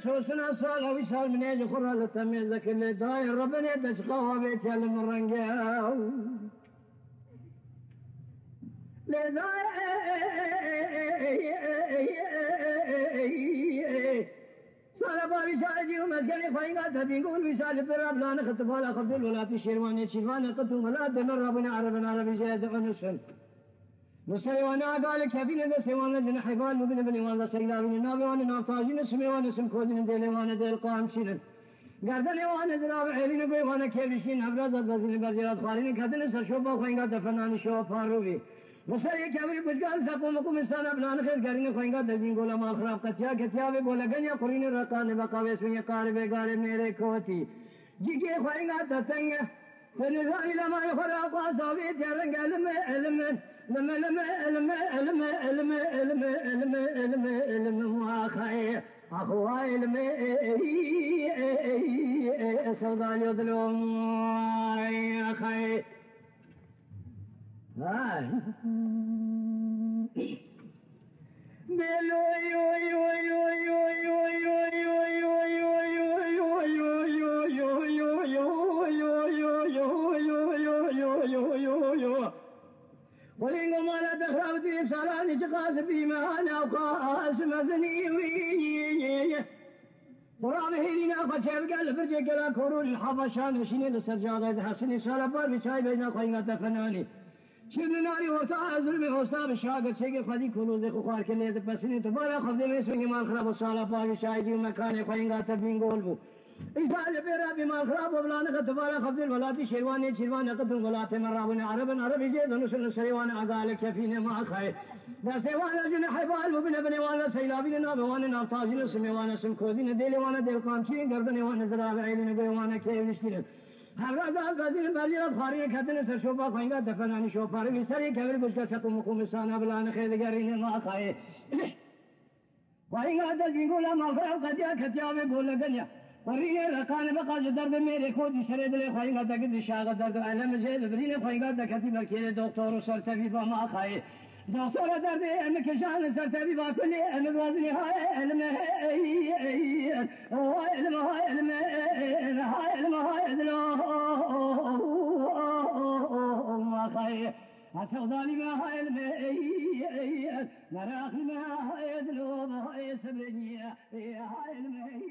سوسنا صالة ويسال من يجي خرى للتميز لك اللي داير ربنا يدشقوها بيتكلم من رنقاو صالة بابي ساجي ومسكني خيقاتها بيقول ويسال براب لا نخطف ولا خفض ولا تشيرواني تشيرواني قطو ولا دمر ربنا عربي زيادة ونسل نسوي وانا قال كفينا نسوي وانا جنح حبال مبين بني وانا سيلا بني نابي وانا نافطاجي نسمي وانا سمكوزين ديلي وانا ديل قام شيلن قردني وانا دراب عيلين قوي وانا كيفشين هبراد بزين برزيرات خارين كدن سرشوبا خوينقا دفناني شو فاروبي نسوي كفري بجقال سقومكم انسان ابنان خير قرين خوينقا دبين قولا مال خراب قتيا بولا قنيا قرين رقان بقاوي سوية قاربي قارب ميري كوتي جيكي خوينقا دتنگا فنزاني لما يخرق أصابي تيرنق علم واخي أخوة علم سودان يظلم أخي ولين ما لا تخاف في سراني تقاس بما أنا وقاس مزني ترى هينا فشاب قال فرجك لا كورون الحبشان شيني لسرجال حسني سالبار بشاي بين خينا تفناني شنناري وتعازل بحساب الشاقر شيء خدي كنوز خوار كليه بسني تبارا خفض مسوي مال خراب سالبار بشاي دي مكان خينا تبين قلبو إذا جبر بما خراب وبلانك تبارا خفض الولاد شيروان قدم ولات مرابن عربي جيد نسل سيوان أقال كفين ما خير دسوان جنح بال وبن بن وانا سيلابين نابوان نابطاجين سميوان سمكودين ديل وانا ديل قامشين قردن وانا زراب عيلين وانا كيف نشتين هذا غزين بريرة خارين كدن سرشوبا خوينقا دفناني شوفار بسري كبير بشكا سقومكم سانا بلان خير قرين ما خير خوينقا دلجين قولا ما خراب قديا كتيا بقولا قنيا وريني رقان بقى درد میرے کو دشرے دل خوینگا تک دشاغ درد علم زید برینه خوینگا تک بکیر دکتر سر طبیب ما خای دکتر درد ام کشان سر طبیب کلی ام وزنی های علم ما خای سوداني ما هاي الماء مراخي ما هاي دلوب هاي سبنية هاي الماء